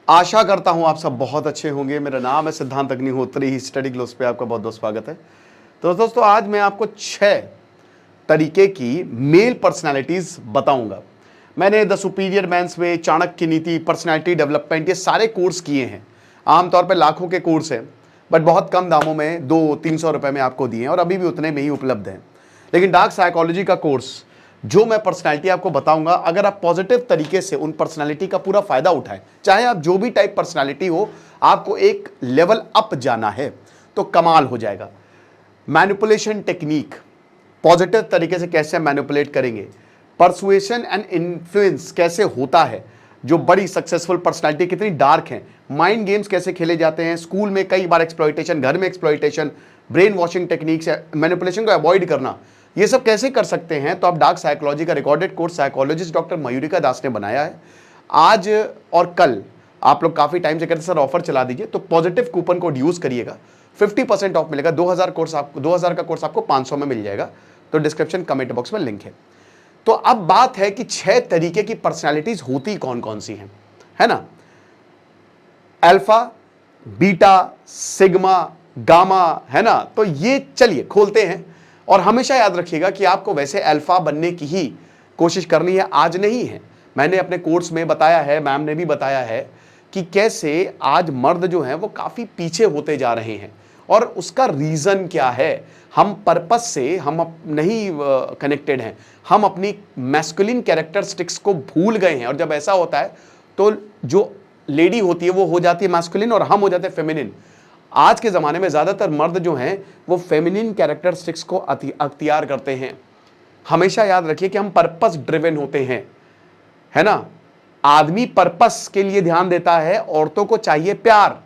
आशा करता हूं आप सब बहुत अच्छे होंगे। मेरा नाम है सिद्धांत अग्निहोत्री, स्टडी ग्लोस पे आपका बहुत बहुत स्वागत है। तो दोस्तों आज मैं आपको 6 तरीके की मेल पर्सनालिटीज बताऊंगा। मैंने द सुपीरियर मैन्स वे, चाणक्य नीति, पर्सनालिटी डेवलपमेंट, ये सारे कोर्स किए हैं। आमतौर पर लाखों के कोर्स हैं, बट बहुत कम दामों में 200-300 रुपए में आपको दिए हैं और अभी भी उतने में ही उपलब्ध हैं। लेकिन डार्क साइकोलॉजी का कोर्स, जो मैं पर्सनालिटी आपको बताऊंगा, अगर आप पॉजिटिव तरीके से उन पर्सनालिटी का पूरा फायदा उठाएं, चाहे आप जो भी टाइप पर्सनालिटी हो, आपको एक लेवल अप जाना है तो कमाल हो जाएगा। मैनिपुलेशन टेक्निक, पॉजिटिव तरीके से कैसे मैनिपुलेट करेंगे, परसुएशन एंड इन्फ्लुएंस कैसे होता है, जो बड़ी सक्सेसफुल पर्सनालिटी कितनी डार्क हैं, माइंड गेम्स कैसे खेले जाते हैं, स्कूल में कई बार एक्सप्लॉइटेशन, घर में exploitation, brain washing techniques, manipulation को अवॉइड करना, ये सब कैसे कर सकते हैं। तो आप डार्क साइकोलॉजी का recorded course psychologist doctor Mayurika दास ने बनाया है। आज और कल आप लोग काफी टाइम से कहते सर ऑफर चला दीजिए, तो पॉजिटिव कूपन कोड यूज करिएगा, 50% ऑफ मिलेगा। 2000 का कोर्स आपको 500 में मिल जाएगा। तो डिस्क्रिप्शन कमेंट बॉक्स में लिंक है। तो अब बात है कि 6 तरीके की पर्सनैलिटीज होती कौन कौन सी हैं, है ना। अल्फा, बीटा, सिग्मा, गामा, है ना। तो ये चलिए खोलते हैं। और हमेशा याद रखिएगा कि आपको वैसे अल्फा बनने की ही कोशिश करनी है, आज नहीं है। मैंने अपने कोर्स में बताया है, मैम ने भी बताया है कि कैसे आज मर्द जो हैं वो काफी पीछे होते जा रहे हैं और उसका रीजन क्या है। हम पर्पस से हम नहीं कनेक्टेड हैं, हम अपनी मैस्कुलिन कैरेक्टरिस्टिक्स को भूल गए हैं। और जब ऐसा होता है तो जो लेडी होती है वो हो जाती है मैस्कुलिन और हम हो जाते हैं फेमिनिन। आज के ज़माने में ज़्यादातर मर्द जो हैं वो फेमिनिन कैरेक्टरिस्टिक्स को अख्तियार करते हैं। हमेशा याद रखिए कि हम पर्पस ड्रिवन होते हैं, है ना। आदमी पर्पस के लिए ध्यान देता है, औरतों को चाहिए प्यार।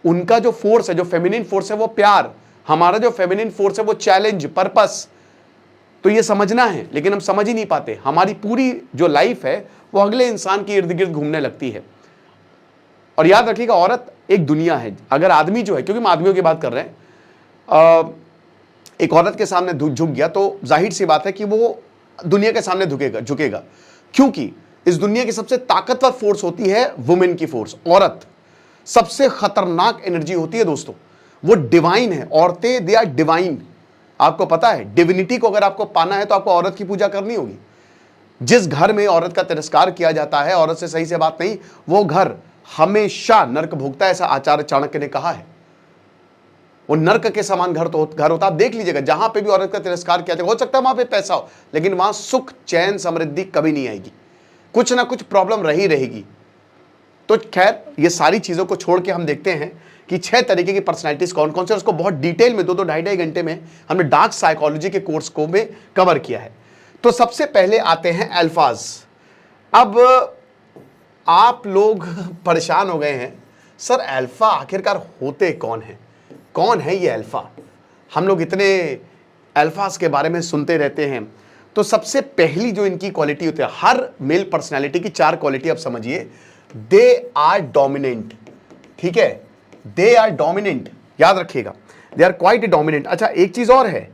उनका जो फोर्स है, जो फेमिनिन फोर्स है वो प्यार, हमारा जो फेमिनिन फोर्स है वो चैलेंज, पर्पस। तो ये समझना है, लेकिन हम समझ ही नहीं पाते। हमारी पूरी जो लाइफ है वो अगले इंसान के इर्द गिर्द घूमने लगती है। और याद रखिएगा, औरत एक दुनिया है। अगर आदमी जो है, क्योंकि हम आदमियों की बात कर रहे हैं, एक औरत के सामने झुक गया तो जाहिर सी बात है कि वो दुनिया के सामने झुकेगा। क्योंकि इस दुनिया की सबसे ताकतवर फोर्स होती है वुमेन की फोर्स। औरत सबसे खतरनाक एनर्जी होती है दोस्तों, वो डिवाइन है। औरतें दे आर डिवाइन। आपको पता है, डिविनिटी को अगर आपको पाना है तो आपको औरत की पूजा करनी होगी। जिस घर में औरत का तिरस्कार किया जाता है, औरत से सही से बात नहीं, वो घर हमेशा नरक भोगता है, ऐसा आचार्य चाणक्य ने कहा है। वो नरक के समान घर होता। आप देख लीजिएगा, जहां पे भी औरत का तिरस्कार किया जाएगा, हो सकता है वहां पे पैसा हो, लेकिन वहां सुख, चैन, समृद्धि कभी नहीं आएगी। कुछ ना कुछ प्रॉब्लम रही रहेगी। तो खैर, ये सारी चीजों को छोड़ के हम देखते हैं कि 6 तरीके की पर्सनैलिटीज कौन कौन से, उसको बहुत डिटेल में 2-2, ढाई घंटे में हमने डार्क साइकोलॉजी के कोर्स को में कवर किया है। तो सबसे पहले आते हैं अल्फाज। अब आप लोग परेशान हो गए हैं, सर अल्फा आखिरकार होते कौन हैं, कौन है ये अल्फा। हम लोग इतने अल्फाज के बारे में सुनते रहते हैं। तो सबसे पहली जो इनकी क्वालिटी होती है, हर मेल पर्सनालिटी की 4 क्वालिटी आप समझिए। दे आर डोमिनेंट, ठीक है, दे आर डोमिनेंट, याद रखिएगा, दे आर क्वाइट डोमिनेंट। अच्छा, एक चीज और है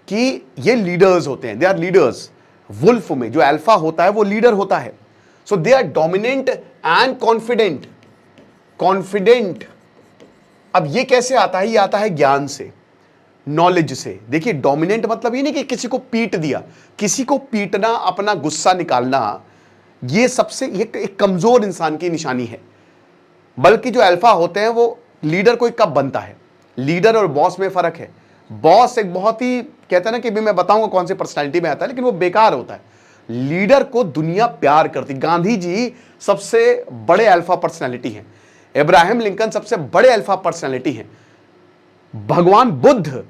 कि ये लीडर्स होते हैं, दे आर लीडर्स। वुल्फ में जो अल्फा होता है वो लीडर होता है। So they are dominant and confident. Confident, अब ये कैसे आता है, ये आता है ज्ञान से, नॉलेज से। देखिए, डोमिनेंट मतलब ये नहीं कि किसी को पीट दिया। किसी को पीटना, अपना गुस्सा निकालना, ये सबसे एक कमजोर इंसान की निशानी है। बल्कि जो अल्फा होते हैं वो लीडर कोई कब बनता है, लीडर और बॉस में फर्क है। बॉस एक बहुत ही, कहते हैं ना कि भी मैं बताऊंगा कौन सी पर्सनालिटी में आता है, लेकिन वो बेकार होता है। लीडर को दुनिया प्यार करती। गांधी जी सबसे बड़े अल्फा पर्सनालिटी हैं। इब्राहिम लिंकन सबसे बड़े अल्फा पर्सनालिटी हैं। भगवान बुद्ध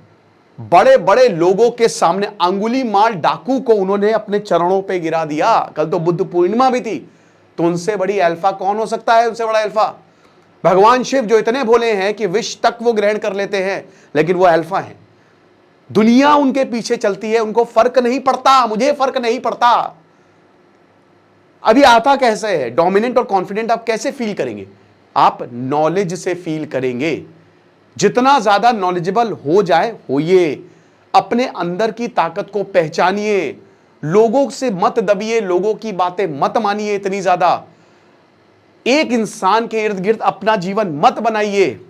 बड़े बड़े लोगों के सामने अंगुली मार डाकू को उन्होंने अपने चरणों पे गिरा दिया। कल तो बुद्ध पूर्णिमा भी थी, तो उनसे बड़ी अल्फा कौन हो सकता है, उनसे बड़ा अल्फा। भगवान शिव जो इतने भोले हैं कि विष तक वो ग्रहण कर लेते हैं, लेकिन वो अल्फा हैं। दुनिया उनके पीछे चलती है, उनको फर्क नहीं पड़ता, मुझे फर्क नहीं पड़ता। अभी आता कैसे है डोमिनेंट और कॉन्फिडेंट, आप कैसे फील करेंगे, आप नॉलेज से फील करेंगे। जितना ज्यादा नॉलेजेबल हो जाए होइए, अपने अंदर की ताकत को पहचानिए, लोगों से मत दबिए, लोगों की बातें मत मानिए इतनी ज्यादा। एक इंसान के इर्द गिर्द अपना जीवन मत बनाइए।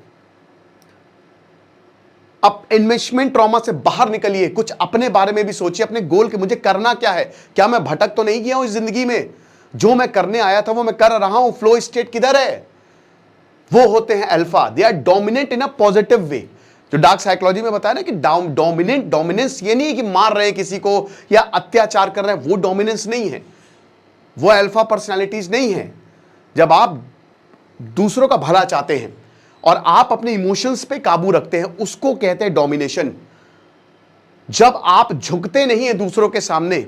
अब इन्वेस्टमेंट ट्रॉमा से बाहर निकलिए, कुछ अपने बारे में भी सोचिए, अपने गोल के मुझे करना क्या है, क्या मैं भटक तो नहीं गया हूं इस जिंदगी में, जो मैं करने आया था वो मैं कर रहा हूं, फ्लो स्टेट किधर है। वो होते हैं alpha, they are dominant in a positive way. जो डार्क साइकोलॉजी में बताया ना कि डोमिनेंस ये नहीं है कि मार रहे हैं किसी को या अत्याचार कर रहे हैं, वो डोमिनेंस नहीं है, वो अल्फा पर्सनालिटीज नहीं है। जब आप दूसरों का भला चाहते हैं और आप अपने इमोशंस पे काबू रखते हैं, उसको कहते हैं डोमिनेशन। जब आप झुकते नहीं हैं दूसरों के सामने,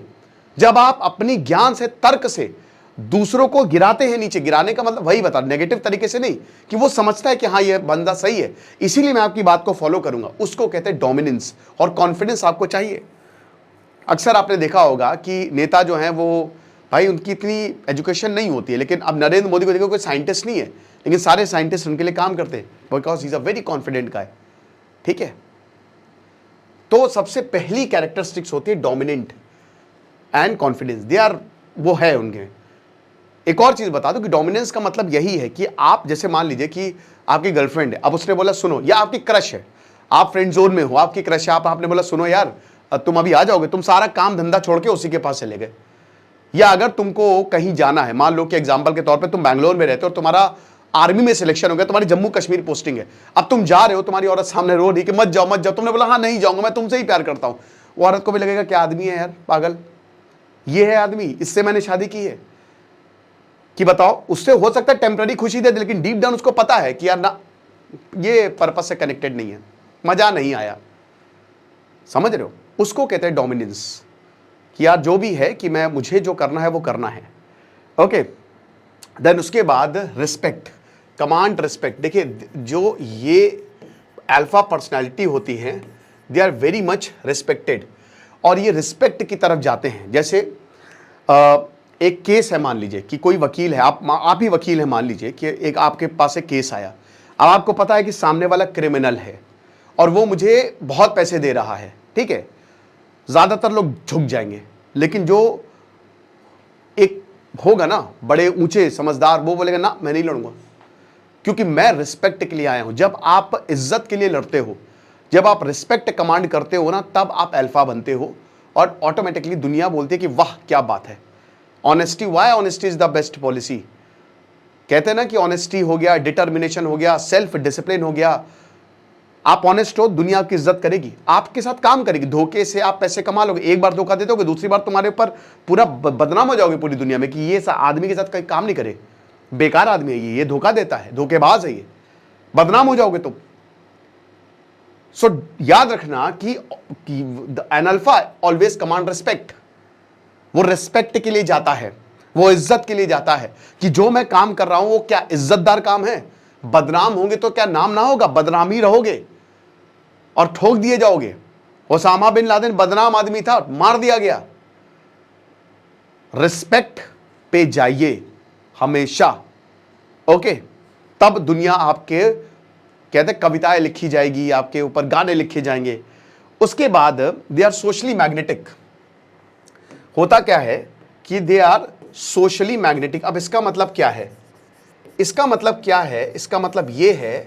जब आप अपनी ज्ञान से, तर्क से दूसरों को गिराते हैं नीचे, गिराने का मतलब वही बता, नेगेटिव तरीके से नहीं, कि वो समझता है कि हाँ ये बंदा सही है इसीलिए मैं आपकी बात को फॉलो करूंगा, उसको कहते हैं डोमिनेंस। और कॉन्फिडेंस आपको चाहिए। अक्सर आपने देखा होगा कि नेता जो हैं वो, भाई उनकी इतनी एजुकेशन नहीं होती है, लेकिन अब नरेंद्र मोदी को देखो, कोई साइंटिस्ट नहीं है लेकिन सारे साइंटिस्ट उनके लिए काम करते हैं, because he is a very confident guy. ठीक है, तो सबसे पहली कैरेक्टरिस्टिक्स होती है dominant and confidence, they are, वो है उनके। एक और चीज बता दो कि डोमिनेंस का मतलब यही है कि आप, जैसे मान लीजिए कि आपकी गर्लफ्रेंड है, अब उसने बोला सुनो, या आपकी क्रश है, आप फ्रेंड जोन में हो, आपकी क्रश है, आपने बोला सुनो यार तुम अभी आ जाओगे, तुम सारा काम धंधा छोड़ के उसी के पास चले गए। या अगर तुमको कहीं जाना है, मान लो कि एग्जाम्पल के तौर पर तुम बैंगलोर में रहते हो और तुम्हारा आर्मी में सिलेक्शन हो गया, तुम्हारी जम्मू कश्मीर पोस्टिंग है, अब तुम जा रहे हो, तुम्हारी औरत सामने रो रही कि मत जाओ मत जाओ, तुमने बोला हाँ नहीं जाऊंगा, मैं तुमसे ही प्यार करता हूं। वो औरत को भी लगेगा क्या आदमी है यार, पागल, ये है आदमी, इससे मैंने शादी की है, कि बताओ, उससे हो सकता है टेम्पररी खुशी दे दे, लेकिन डीप डाउन उसको पता है कि यार ना, ये पर्पस से कनेक्टेड नहीं है, मजा नहीं आया। समझ रहे हो, उसको कहते हैं डोमिनेंस, कि यार जो भी है कि मैं, मुझे जो करना है वो करना है। ओके, देन उसके बाद रिस्पेक्ट, कमांड रिस्पेक्ट। देखिए जो ये अल्फा पर्सनालिटी होती हैं, they are very much respected, और ये रिस्पेक्ट की तरफ जाते हैं। जैसे एक केस है, मान लीजिए कि कोई वकील है, आप ही वकील है, मान लीजिए कि एक आपके पास एक केस आया, अब आपको पता है कि सामने वाला क्रिमिनल है और वो मुझे बहुत पैसे दे रहा है, ठीक है, ज्यादातर लोग झुक जाएंगे, लेकिन जो एक होगा ना बड़े ऊंचे समझदार, वो बोलेगा ना मैं नहीं लड़ूंगा, क्योंकि मैं रिस्पेक्ट के लिए आया हूं। जब आप इज्जत के लिए लड़ते हो, जब आप रिस्पेक्ट कमांड करते हो ना, तब आप अल्फा बनते हो और ऑटोमेटिकली दुनिया बोलती है कि वाह क्या बात है। Honesty, why honesty is the best policy. कहते हैं ना कि ऑनेस्टी हो गया, डिटर्मिनेशन हो गया, सेल्फ डिसिप्लिन हो गया, आप ऑनेस्ट हो, दुनिया आपकी इज्जत करेगी, आपके साथ काम करेगी। धोखे से आप पैसे कमा लोगे, एक बार धोखा दे दोगे, दूसरी बार तुम्हारे ऊपर पूरा बदनाम हो जाओगे पूरी दुनिया में कि ये आदमी के साथ कोई काम नहीं करे, बेकार आदमी है ये धोखा देता है, धोखेबाज है ये, बदनाम हो जाओगे तुम। सो याद रखना कि an alpha always command respect, वो रिस्पेक्ट के लिए जाता है, वो इज्जत के लिए जाता है कि जो मैं काम कर रहा हूं वो क्या इज्जतदार काम है। बदनाम होंगे तो क्या नाम ना होगा, बदनाम ही रहोगे और ठोक दिए जाओगे। ओसामा बिन लादेन बदनाम आदमी था, मार दिया गया। रिस्पेक्ट पे जाइए हमेशा, ओके, तब दुनिया आपके, कहते कविताएं लिखी जाएगी, आपके ऊपर गाने लिखे जाएंगे। उसके बाद दे आर सोशली मैग्नेटिक। होता क्या है कि दे आर सोशली मैग्नेटिक। अब इसका मतलब क्या है, इसका मतलब क्या है, इसका मतलब यह है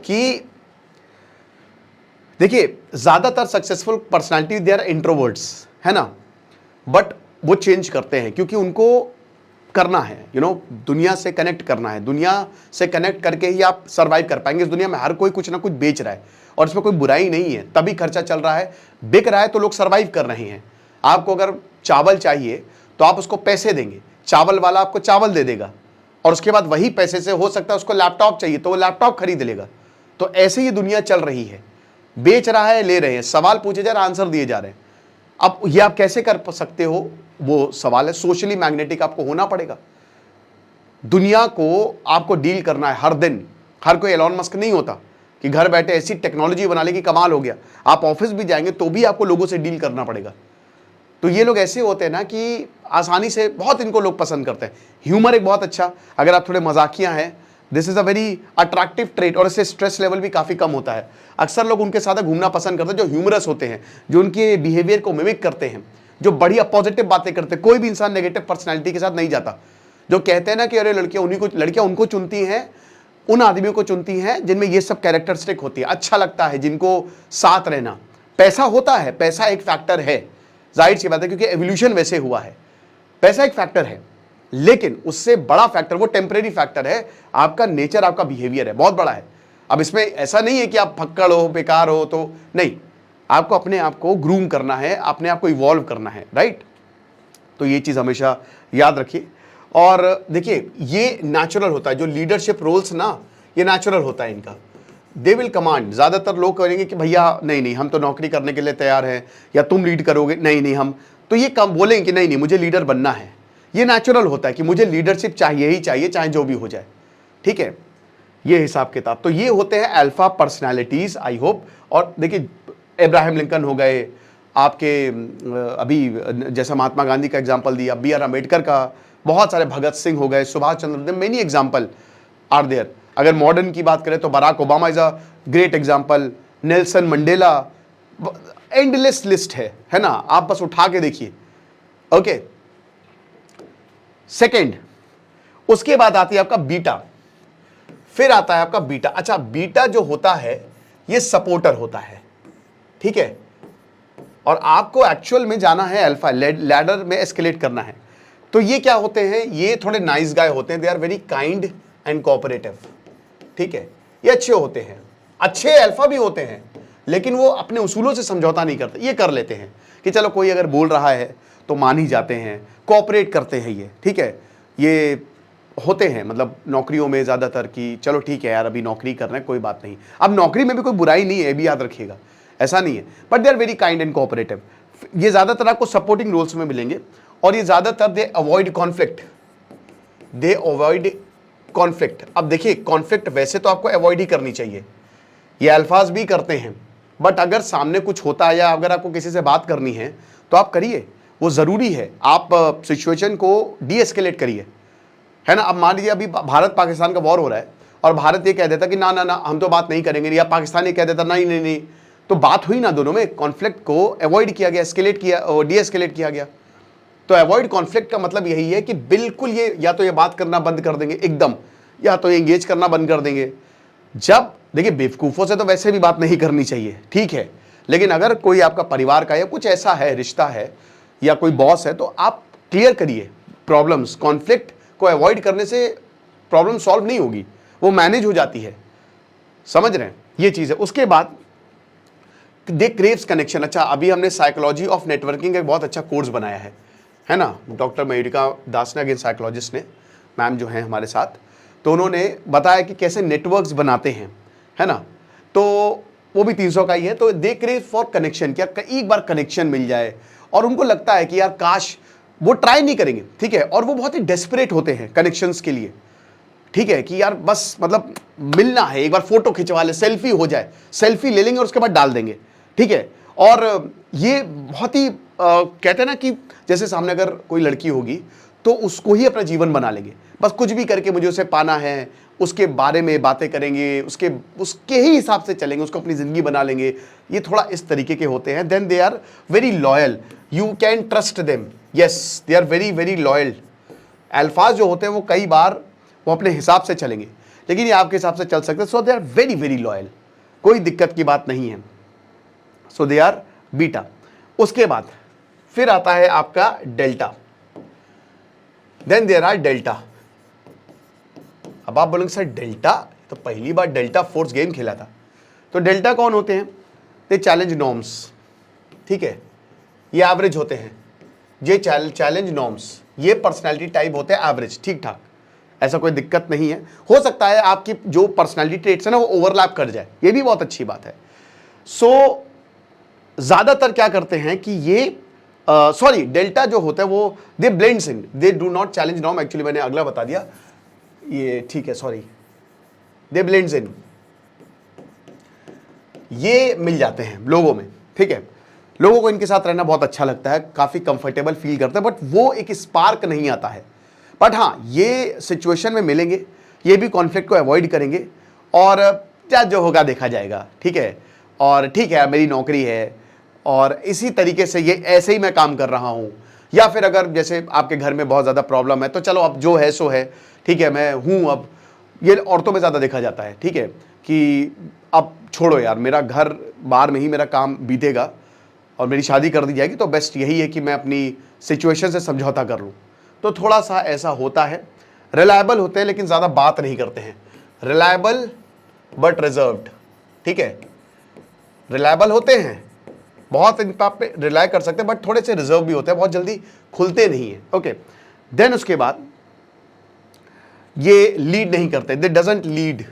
कि देखिए ज्यादातर successful personality they are introverts, है ना, बट वो चेंज करते हैं क्योंकि उनको करना है, दुनिया से कनेक्ट करना है। दुनिया से कनेक्ट करके ही आप सर्वाइव कर पाएंगे। इस दुनिया में हर कोई कुछ ना कुछ बेच रहा है और इसमें कोई बुराई नहीं है, तभी खर्चा चल रहा है, बिक रहा है तो लोग सर्वाइव कर रहे हैं। आपको अगर चावल चाहिए तो आप उसको पैसे देंगे, चावल वाला आपको चावल दे देगा और उसके बाद वही पैसे से हो सकता है उसको लैपटॉप चाहिए तो वो लैपटॉप खरीद लेगा। तो ऐसे ही दुनिया चल रही है, बेच रहा है, ले रहे हैं, सवाल पूछे जा रहे हैं, आंसर दिए जा रहे हैं। अब ये आप कैसे कर सकते हो, वो सवाल है। सोशली मैग्नेटिक आपको होना पड़ेगा। दुनिया को आपको डील करना है हर दिन। हर कोई एलॉन मस्क नहीं होता कि घर बैठे ऐसी टेक्नोलॉजी बना ले कि कमाल हो गया। आप ऑफिस भी जाएंगे तो भी आपको लोगों से डील करना पड़ेगा। तो ये लोग ऐसे होते हैं ना कि आसानी से, बहुत इनको लोग पसंद करते हैं। ह्यूमर एक बहुत अच्छा, अगर आप थोड़े मजाकिया हैं, this is a very attractive trait, और इससे स्ट्रेस लेवल भी काफी कम होता है। अक्सर लोग उनके साथ घूमना पसंद करते हैं जो ह्यूमरस होते हैं, जो उनके बिहेवियर को मिमिक करते हैं, जो बढ़िया पॉजिटिव बातें करते हैं। कोई भी इंसान नेगेटिव पर्सनैलिटी के साथ नहीं जाता, जो कहते हैं ना कि अरे लड़कियां उनको चुनती हैं, उन आदमियों को चुनती हैं जिनमें ये सब कैरेक्टरिस्टिक होती है, अच्छा लगता है, जिनको साथ रहना। पैसा होता है, पैसा एक फैक्टर है, जाहिर सी बात है, क्योंकि एवोल्यूशन वैसे हुआ है, पैसा एक फैक्टर है, लेकिन उससे बड़ा फैक्टर, वो टेम्परेरी फैक्टर है, आपका नेचर, आपका बिहेवियर है, बहुत बड़ा है। अब इसमें ऐसा नहीं है कि आप फक्कड़ हो, बेकार हो, तो नहीं, आपको अपने आप को ग्रूम करना है, अपने आप को इवॉल्व करना है, राइट। तो ये चीज़ हमेशा याद रखिए। और देखिए, ये नेचुरल होता है, जो लीडरशिप रोल्स ना, ये नेचुरल होता है इनका। They will command. ज़्यादातर लोग कहेंगे कि भैया नहीं हम तो नौकरी करने के लिए तैयार हैं, या तुम लीड करोगे, नहीं हम तो ये कम बोलेंगे कि नहीं मुझे लीडर बनना है। ये नेचुरल होता है कि मुझे लीडरशिप चाहिए ही चाहिए, चाहे जो भी हो जाए, ठीक है, ये हिसाब किताब। तो ये होते हैं अल्फा पर्सनैलिटीज़, आई होप। और देखिए, इब्राहिम लिंकन हो गए आपके, अभी जैसा महात्मा गांधी का एग्जाम्पल दिया, B.R. अम्बेडकर का, बहुत सारे, भगत सिंह हो गए, Subhash Chandra Bose, many example are there. अगर मॉडर्न की बात करें तो Barack Obama is a great example, Nelson Mandela, endless list है ना, आप बस उठा के देखिए। ओके, सेकेंड, उसके बाद आती है आपका बीटा, फिर आता है आपका बीटा। अच्छा, बीटा जो होता है ये सपोर्टर होता है, ठीक है, और आपको एक्चुअल में जाना है अल्फा, लैडर में एस्केलेट करना है। तो ये क्या होते हैं, ये थोड़े नाइस गाय होते हैं, they are very kind and cooperative, ठीक है, ये अच्छे होते हैं, अच्छे अल्फा भी होते हैं, लेकिन वो अपने उसूलों से समझौता नहीं करते, ये कर लेते हैं कि चलो कोई अगर बोल रहा है तो मान ही जाते हैं, कोऑपरेट करते हैं ये, ठीक है, ये होते हैं मतलब नौकरियों में ज़्यादातर कि चलो ठीक है यार अभी नौकरी कर रहे हैं, कोई बात नहीं। अब नौकरी में भी कोई बुराई नहीं है, भी याद रखिएगा, ऐसा नहीं है, but they are very kind and cooperative. ये ज़्यादातर आपको सपोर्टिंग रोल्स में मिलेंगे, और ये ज़्यादातर दे अवॉइड कॉन्फ्लिक्ट, दे अवॉइड कॉन्फ्लिक्ट। अब देखिए, कॉन्फ्लिक्ट वैसे तो आपको अवॉइड ही करनी चाहिए, ये अल्फाज भी करते हैं, बट अगर सामने कुछ होता है या अगर आपको किसी से बात करनी है तो आप करिए, वो ज़रूरी है, आप सिचुएशन को डी एस्केलेट करिए, है ना। अब मान लीजिए अभी भारत पाकिस्तान का वॉर हो रहा है और भारत ये कह देता कि ना ना ना हम तो बात नहीं करेंगे, या पाकिस्तान ये कह देता नहीं नहीं नहीं, तो बात हुई ना, दोनों में कॉन्फ्लिक्ट को अवॉइड किया गया, एस्केलेट किया, डी एस्केलेट किया गया। तो अवॉइड कॉन्फ्लिक्ट का मतलब यही है कि बिल्कुल ये या तो ये बात करना बंद कर देंगे एकदम, या तो एंगेज करना बंद कर देंगे। जब देखिए, बेवकूफ़ों से तो वैसे भी बात नहीं करनी चाहिए, ठीक है, लेकिन अगर कोई आपका परिवार का या कुछ ऐसा है, रिश्ता है या कोई बॉस है, तो आप क्लियर करिए प्रॉब्लम्स। कॉन्फ्लिक्ट को अवॉइड करने से प्रॉब्लम सॉल्व नहीं होगी, वो मैनेज हो जाती है, समझ रहे हैं, ये चीज़ है। उसके बाद दे क्रेव्स कनेक्शन। अच्छा, अभी हमने साइकोलॉजी ऑफ नेटवर्किंग का एक बहुत अच्छा कोर्स बनाया है ना, डॉक्टर मयूरिका दास ने, अगेन साइकोलॉजिस्ट ने, मैम जो हैं हमारे साथ, तो उन्होंने बताया कि कैसे नेटवर्क्स बनाते हैं, है ना, तो वो भी 300 का ही है। तो दे क्रेव फॉर कनेक्शन, क्या एक बार कनेक्शन मिल जाए, और उनको लगता है कि यार काश, वो ट्राई नहीं करेंगे, ठीक है, और वो बहुत ही डेस्परेट होते हैं कनेक्शंस के लिए, ठीक है, कि यार बस मतलब मिलना है, एक बार फोटो खिंचवा ले, सेल्फी हो जाए, सेल्फी ले लेंगे और उसके बाद डाल देंगे, ठीक है। और ये बहुत ही कहते हैं ना कि जैसे सामने अगर कोई लड़की होगी तो उसको ही अपना जीवन बना लेंगे, बस कुछ भी करके मुझे उसे पाना है, उसके बारे में बातें करेंगे, उसके ही हिसाब से चलेंगे, उसको अपनी ज़िंदगी बना लेंगे। ये थोड़ा इस तरीके के होते हैं। Then they are very loyal, you can trust them, yes they are very very loyal. Alphas जो होते हैं वो कई बार वो अपने हिसाब से चलेंगे, लेकिन ये आपके हिसाब से चल सकते हैं। So they are very very loyal, कोई दिक्कत की बात नहीं है। So they are beta. उसके बाद फिर आता है आपका delta, then there are delta. अब आप बोलेंगे सर डेल्टा, तो पहली बार डेल्टा फोर्स गेम खेला था। तो डेल्टा कौन होते हैं? दे चैलेंज नॉर्म्स, ठीक है, ये एवरेज होते हैं, ये चैलेंज नॉर्म्स, ये पर्सनैलिटी टाइप होते हैं एवरेज, ठीक ठाक, ऐसा कोई दिक्कत नहीं है। हो सकता है आपकी जो पर्सनैलिटी ट्रेट्स है ना वो ओवरलैप कर जाए, ये भी बहुत अच्छी बात है। सो ज़्यादातर क्या करते हैं कि ये सॉरी डेल्टा जो होता है वो they blends in, they do not challenge norm. Actually मैंने अगला बता दिया, ये ठीक है, सॉरी, दे ब्लेंड्स इन, ये मिल जाते हैं लोगों में, ठीक है, लोगों को इनके साथ रहना बहुत अच्छा लगता है, काफ़ी कंफर्टेबल फील करते हैं, बट वो एक स्पार्क नहीं आता है। बट हाँ, ये सिचुएशन में मिलेंगे, ये भी कॉन्फ्लिक्ट को अवॉइड करेंगे, और क्या जो होगा देखा जाएगा, ठीक है, और ठीक है मेरी नौकरी है और इसी तरीके से ये ऐसे ही मैं काम कर रहा हूँ, या फिर अगर जैसे आपके घर में बहुत ज़्यादा प्रॉब्लम है तो चलो अब जो है सो है, ठीक है, मैं हूँ अब, ये औरतों में ज़्यादा देखा जाता है, ठीक है, कि अब छोड़ो यार, मेरा घर बाहर में ही मेरा काम बीतेगा और मेरी शादी कर दी जाएगी, तो बेस्ट यही है कि मैं अपनी सिचुएशन से समझौता कर लूँ। तो थोड़ा सा ऐसा होता है। रिलायबल होते हैं लेकिन ज़्यादा बात नहीं करते हैं, रिलायबल बट रिजर्व्ड, ठीक है, रिलायबल होते हैं, बहुत इन पे रिलाय कर सकते हैं, बट थोड़े से रिजर्व भी होते हैं, बहुत जल्दी खुलते नहीं है। ओके, देन उसके बाद ये लीड नहीं करते, दे डजंट लीड,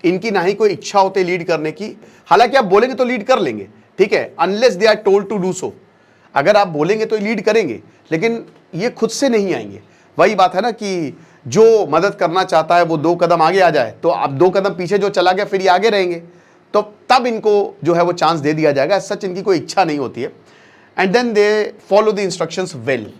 इनकी ना ही कोई इच्छा होती लीड करने की, हालांकि आप बोलेंगे तो लीड कर लेंगे, ठीक है, unless they are told to do so. अगर आप बोलेंगे तो लीड करेंगे, लेकिन ये खुद से नहीं आएंगे। वही बात है ना कि जो मदद करना चाहता है वो 2 कदम आगे आ जाए, तो अब 2 कदम पीछे जो चला गया फिर ये आगे रहेंगे, तो तब इनको जो है वो चांस दे दिया जाएगा। सच इनकी कोई इच्छा नहीं होती है। And then they follow the instructions well,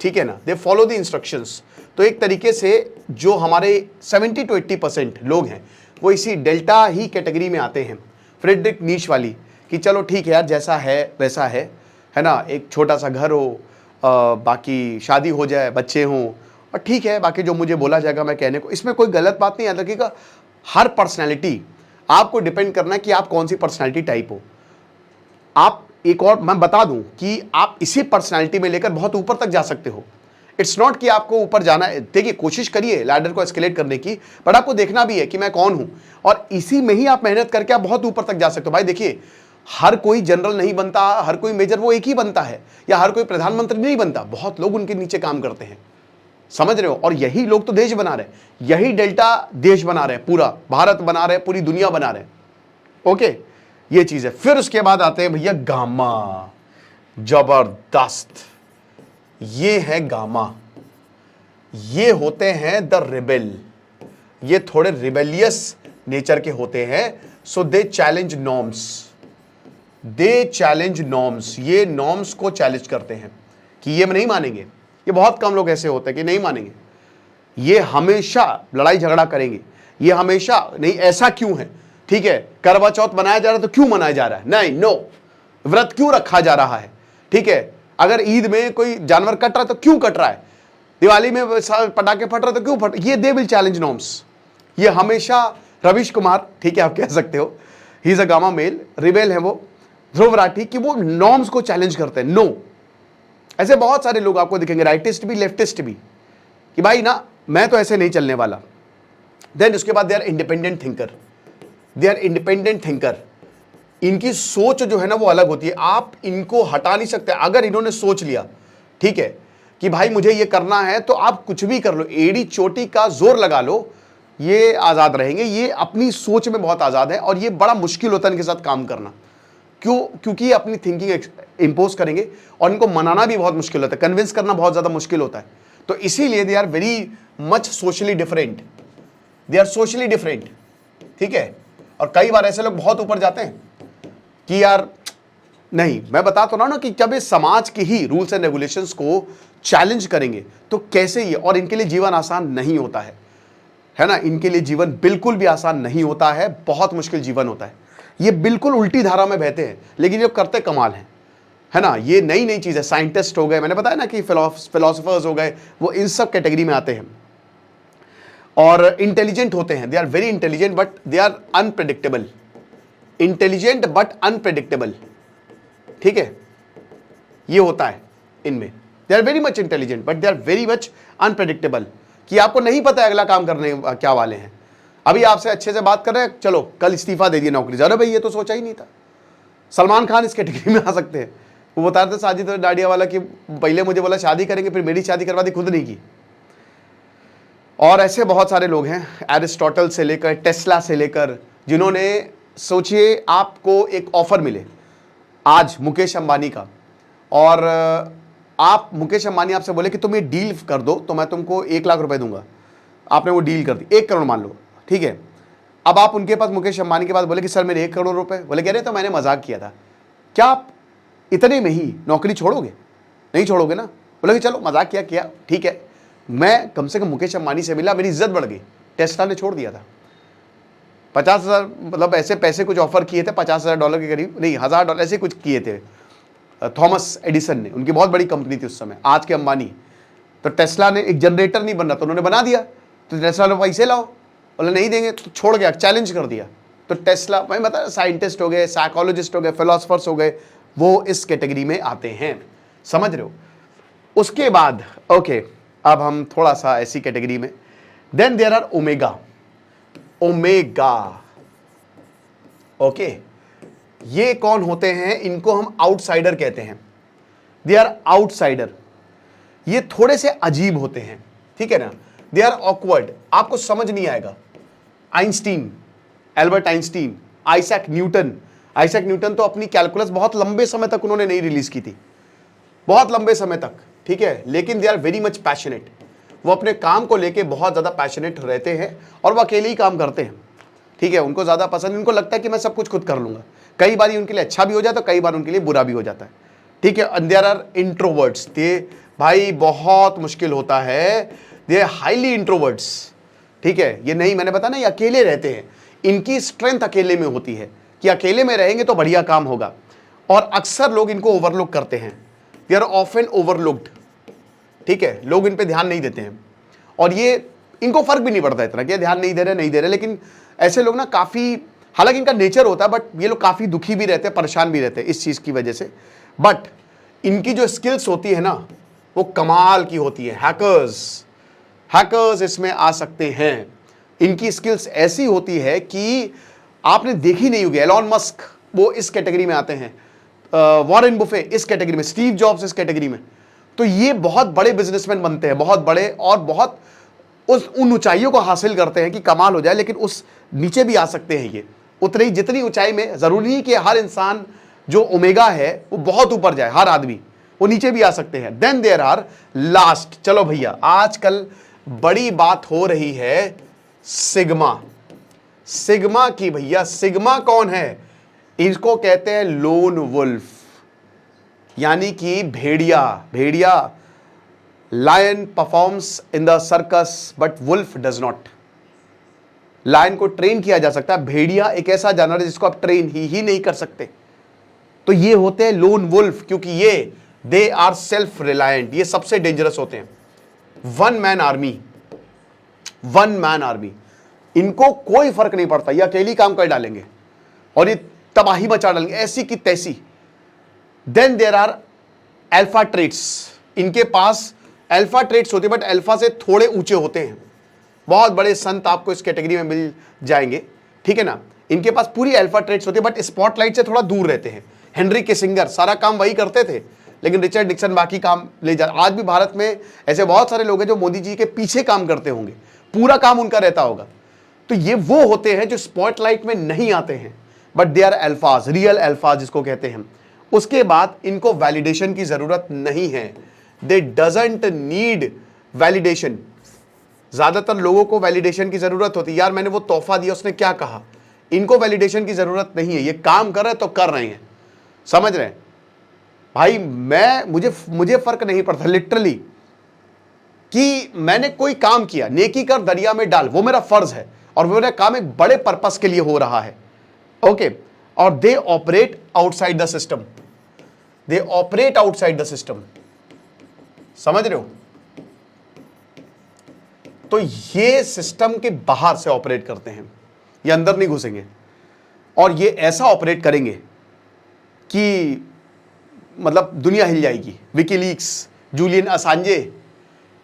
ठीक है ना, दे फॉलो द इंस्ट्रक्शंस। तो एक तरीके से जो हमारे 70 to 80% लोग हैं वो इसी डेल्टा ही कैटेगरी में आते हैं, फ्रेडरिक नीश वाली, कि चलो ठीक है यार, जैसा है वैसा है ना, एक छोटा सा घर हो, बाकी शादी हो जाए, बच्चे हों, और ठीक है, बाकी जो मुझे बोला जाएगा मैं कहने को, इसमें कोई गलत बात नहीं। याद रखिएगा, हर पर्सनैलिटी आपको डिपेंड करना है कि आप कौन सी पर्सनैलिटी टाइप हो। आप एक और मैं बता दूं कि आप इसी पर्सनैलिटी में लेकर बहुत ऊपर तक जा सकते हो। इट्स नॉट कि आपको ऊपर जाना है, देखिए कोशिश करिए लैडर को एस्केलेट करने की, बट आपको देखना भी है कि मैं कौन हूं, और इसी में ही आप मेहनत करके आप बहुत ऊपर तक जा सकते हो। भाई देखिए, हर कोई जनरल नहीं बनता, हर कोई मेजर वो एक ही बनता है, या हर कोई प्रधानमंत्री नहीं बनता, बहुत लोग उनके नीचे काम करते हैं, समझ रहे हो, और यही लोग तो देश बना रहे हैं, यही डेल्टा देश बना रहे हैं, पूरा भारत बना रहे हैं, पूरी दुनिया बना रहे हैं। ओके, ये चीज है। फिर उसके बाद आते हैं भैया गामा, जबरदस्त, ये है गामा, ये होते हैं द रिबेल, ये थोड़े रिबेलियस नेचर के होते हैं। सो दे चैलेंज नॉर्म्स, दे चैलेंज नॉर्म्स, ये नॉर्म्स को चैलेंज करते हैं कि ये नहीं मानेंगे। ये बहुत कम लोग ऐसे होते हैं कि नहीं मानेंगे, ये हमेशा लड़ाई झगड़ा करेंगे, ये हमेशा नहीं, ऐसा क्यों है, ठीक है, करवा चौथ मनाया जा रहा है तो क्यों मनाया जा रहा है, नहीं, नो, व्रत क्यों रखा जा रहा है, ठीक है, अगर ईद में कोई जानवर कट रहा है तो क्यों कट रहा है, दिवाली में पटाखे फट रहे तो क्यों फट, ये दे विल चैलेंज नॉर्म्स। ये हमेशा रवीश कुमार, ठीक है, आप कह सकते हो, he is a gamma male, rebel है वो, ध्रुव राठी, कि वो नॉर्म्स को चैलेंज करते हैं। नो, ऐसे बहुत सारे लोग आपको दिखेंगे, राइटिस्ट भी लेफ्टिस्ट भी, कि भाई ना मैं तो ऐसे नहीं चलने वाला। देन उसके बाद they are independent thinker, they are independent thinker, इनकी सोच जो है ना वो अलग होती है, आप इनको हटा नहीं सकते। अगर इन्होंने सोच लिया, ठीक है, कि भाई मुझे ये करना है, तो आप कुछ भी कर लो, एड़ी चोटी का जोर लगा लो, ये आजाद रहेंगे। ये अपनी सोच में बहुत आजाद है, और ये बड़ा मुश्किल होता है इनके साथ काम करना। क्यों? क्योंकि ये अपनी थिंकिंग इंपोज करेंगे, और इनको मनाना भी बहुत मुश्किल होता है, कन्विंस करना बहुत ज्यादा मुश्किल होता है। तो इसीलिए they are very much socially different, they are socially different, ठीक है। और कई बार ऐसे लोग बहुत ऊपर जाते हैं कि यार नहीं, मैं बता तो रहा हूं ना कि जब ये समाज के ही रूल्स एंड रेगुलेशंस को चैलेंज करेंगे तो कैसे ये, और इनके लिए जीवन आसान नहीं होता है ना, इनके लिए जीवन बिल्कुल भी आसान नहीं होता है, बहुत मुश्किल जीवन होता है। ये बिल्कुल उल्टी धारा में बहते हैं, लेकिन ये करते कमाल है ना। ये नई नई चीज़ है, साइंटिस्ट हो गए, मैंने बताया ना कि फिलोसफर्स हो गए, वो इन सब कैटेगरी में आते हैं। और इंटेलिजेंट होते हैं, they are very intelligent but they are unpredictable, intelligent but unpredictable, ठीक है, ये होता है इनमें। They are very much intelligent but they are very much unpredictable, कि आपको नहीं पता है अगला काम करने क्या वाले हैं। अभी आपसे अच्छे से बात कर रहे हैं, चलो कल इस्तीफा दे दिए नौकरी, अरे भाई ये तो सोचा ही नहीं था। सलमान खान इस कैटेगरी में आ सकते हैं। वो बता रहे थे साजिद डाडिया वाला कि पहले मुझे बोला शादी करेंगे, फिर मेरी शादी करवा दी, खुद नहीं की। और ऐसे बहुत सारे लोग हैं, एरिस्टोटल से लेकर टेस्ला से लेकर, जिन्होंने, सोचिए आपको एक ऑफर मिले आज मुकेश अंबानी का, और आप, मुकेश अंबानी आपसे बोले कि तुम ये डील कर दो तो मैं तुमको 1 लाख रुपए दूंगा, आपने वो डील कर दी, 1 करोड़ मान लो, ठीक है। अब आप उनके पास, मुकेश अंबानी के पास बोले कि सर मेरे 1 करोड़ रुपए, बोले कह रहे तो मैंने मजाक किया था, क्या आप इतने में ही नौकरी छोड़ोगे? नहीं छोड़ोगे ना? बोले कि चलो मजाक किया, ठीक है। मैं कम से कम मुकेश अंबानी से मिला, मेरी इज्जत बढ़ गई। टेस्ला ने छोड़ दिया था, 50,000 मतलब ऐसे पैसे कुछ ऑफर किए थे, $50,000 के करीब, नहीं $1,000 ऐसे कुछ किए थे थॉमस एडिसन ने, उनकी बहुत बड़ी कंपनी थी उस समय, आज के अंबानी। तो टेस्ला ने एक जनरेटर नहीं बन रहा, तो उन्होंने बना दिया। तो टेस्ला ने पैसे लाओ, बोले नहीं देंगे, तो छोड़ गया, चैलेंज कर दिया। तो टेस्ला भाई मतलब साइंटिस्ट हो गए, साइकोलॉजिस्ट हो गए, फिलोसफर्स हो गए, वो इस कैटेगरी में आते हैं, समझ रहे हो। उसके बाद ओके, अब हम थोड़ा सा ऐसी कैटेगरी में, then there are omega. Omega okay, ये कौन होते हैं? इनको हम आउटसाइडर कहते हैं। दे आर आउटसाइडर, ये थोड़े से अजीब होते हैं, ठीक है ना। दे आर ऑकवर्ड, आपको समझ नहीं आएगा। Einstein, Albert Einstein, Isaac Newton. Isaac Newton तो अपनी कैलकुलस बहुत लंबे समय तक उन्होंने नहीं रिलीज की थी, बहुत लंबे समय तक, ठीक है। लेकिन they are very much passionate, वो अपने काम को लेके बहुत ज़्यादा पैशनेट रहते हैं और वो अकेले ही काम करते हैं, ठीक है। उनको ज़्यादा पसंद, उनको लगता है कि मैं सब कुछ खुद कर लूँगा। कई बार उनके लिए अच्छा भी हो जाता है, कई बार उनके लिए बुरा भी हो जाता है, ठीक है। एंड देयर आर इंट्रोवर्ट्स, ये भाई बहुत मुश्किल होता है, दे आर हाईली इंट्रोवर्ट्स, ठीक है। ये नहीं, मैंने बताया ना, ये अकेले रहते हैं, इनकी स्ट्रेंथ अकेले में होती है कि अकेले में रहेंगे तो बढ़िया काम होगा। और अक्सर लोग इनको ओवरलुक करते हैं, दे आर ऑफन ओवरलुक्ड, ठीक है। लोग इन पे ध्यान नहीं देते हैं और ये इनको फर्क भी नहीं पड़ता इतना कि ध्यान नहीं दे रहे। लेकिन ऐसे लोग ना काफ़ी, हालांकि इनका नेचर होता है, बट ये लोग काफ़ी दुखी भी रहते हैं, परेशान भी रहते हैं इस चीज़ की वजह से। बट इनकी जो स्किल्स होती है ना, वो कमाल की होती है। हैकर्स इसमें आ सकते हैं। इनकी स्किल्स ऐसी होती है कि आपने देखी नहीं होगी। एलॉन मस्क वो इस कैटेगरी में आते हैं, वॉरेन बुफे इस कैटेगरी में, स्टीव जॉब्स इस कैटेगरी में। तो ये बहुत बड़े बिजनेसमैन बनते हैं, बहुत बड़े, और बहुत उन ऊंचाइयों को हासिल करते हैं कि कमाल हो जाए। लेकिन उस नीचे भी आ सकते हैं ये, उतनी जितनी ऊंचाई में। जरूरी नहीं कि हर इंसान जो ओमेगा है वो बहुत ऊपर जाए, हर आदमी, वो नीचे भी आ सकते हैं। देन देयर आर लास्ट, चलो भैया आजकल बड़ी बात हो रही है सिग्मा। सिग्मा की भैया, सिग्मा कौन है? इसको कहते हैं लोन वुल्फ, यानी कि भेड़िया। Lion performs in the circus but wolf does not. Lion को ट्रेन किया जा सकता है, भेड़िया एक ऐसा जानवर है जिसको आप ट्रेन ही नहीं कर सकते। तो ये होते हैं लोन वुल्फ, क्योंकि ये दे आर सेल्फ रिलायंट, ये सबसे डेंजरस होते हैं। वन मैन आर्मी, इनको कोई फर्क नहीं पड़ता, ये अकेली काम कर डालेंगे और ये तबाही मचा डालेंगे ऐसी की तैसी। Then there are alpha traits, इनके पास अल्फा ट्रेट्स होते हैं, बट अल्फा से थोड़े ऊंचे होते हैं। बहुत बड़े संत आपको इस कैटेगरी में मिल जाएंगे, ठीक है ना। इनके पास पूरी अल्फा ट्रेट्स होती है, बट स्पॉटलाइट से थोड़ा दूर रहते हैं। हेनरी किसिंगर सारा काम वही करते थे, लेकिन रिचर्ड निक्सन बाकी काम ले जा। आज भी भारत में ऐसे बहुत सारे लोग हैं जो मोदी जी के पीछे काम करते होंगे, पूरा काम उनका रहता होगा। तो ये वो होते हैं जो स्पॉटलाइट में नहीं आते हैं, बट दे आर अल्फाज, रियल अल्फाज जिसको कहते हैं। उसके बाद इनको वैलिडेशन की जरूरत नहीं है, दे डजंट नीड वैलिडेशन। ज्यादातर लोगों को वैलिडेशन की जरूरत होती है, यार मैंने वो तोहफा दिया उसने क्या कहा। इनको वैलिडेशन की जरूरत नहीं है, ये काम कर रहे तो कर रहे हैं, समझ रहे हैं भाई। मुझे फर्क नहीं पड़ता लिटरली कि मैंने कोई काम किया, नेकी कर दरिया में डाल, वो मेरा फर्ज है और वो मेरा काम एक बड़े पर्पस के लिए हो रहा है, ओके। और they operate outside the system, they operate outside the system, समझ रहे हो। तो ये सिस्टम के बाहर से ऑपरेट करते हैं, ये अंदर नहीं घुसेंगे। और ये ऐसा ऑपरेट करेंगे कि मतलब दुनिया हिल जाएगी। विकीलीक्स, जूलियन असांजे,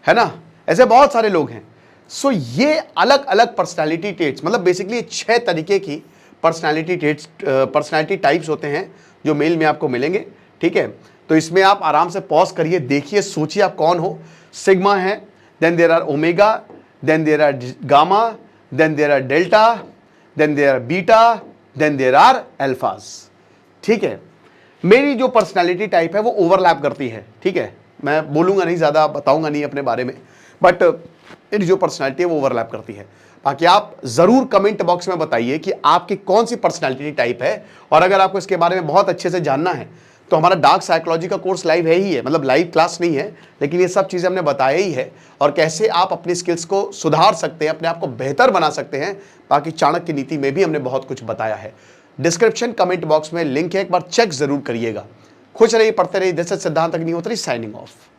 है ना, ऐसे बहुत सारे लोग हैं। सो ये अलग अलग पर्सनालिटी ट्रेट्स, मतलब बेसिकली 6 तरीके की पर्सनालिटी टाइप्स होते हैं जो मेल में आपको मिलेंगे, ठीक है। तो इसमें आप आराम से पॉज करिए, देखिए, सोचिए आप कौन हो। सिग्मा है, then there are omega, then there are gamma, then there are delta, then there are beta, then there are alphas, ठीक है। मेरी जो पर्सनालिटी टाइप है वो ओवरलैप करती है, ठीक है। मैं बोलूंगा नहीं, ज़्यादा बताऊंगा नहीं अपने बारे में, बट मेरी जो पर्सनालिटी है वो ओवरलैप करती है। बाकी आप ज़रूर कमेंट बॉक्स में बताइए कि आपकी कौन सी पर्सनालिटी टाइप है। और अगर आपको इसके बारे में बहुत अच्छे से जानना है तो हमारा डार्क साइकोलॉजी का कोर्स लाइव है ही है, मतलब लाइव क्लास नहीं है, लेकिन ये सब चीज़ें हमने बताया ही है और कैसे आप अपनी स्किल्स को सुधार सकते हैं, अपने आप को बेहतर बना सकते हैं। बाकी चाणक्य नीति में भी हमने बहुत कुछ बताया है। डिस्क्रिप्शन कमेंट बॉक्स में लिंक है, एक बार चेक ज़रूर करिएगा। खुश रहिए, पढ़ते रहिए। दिस इज सिद्धांत अग्निहोत्री साइनिंग ऑफ।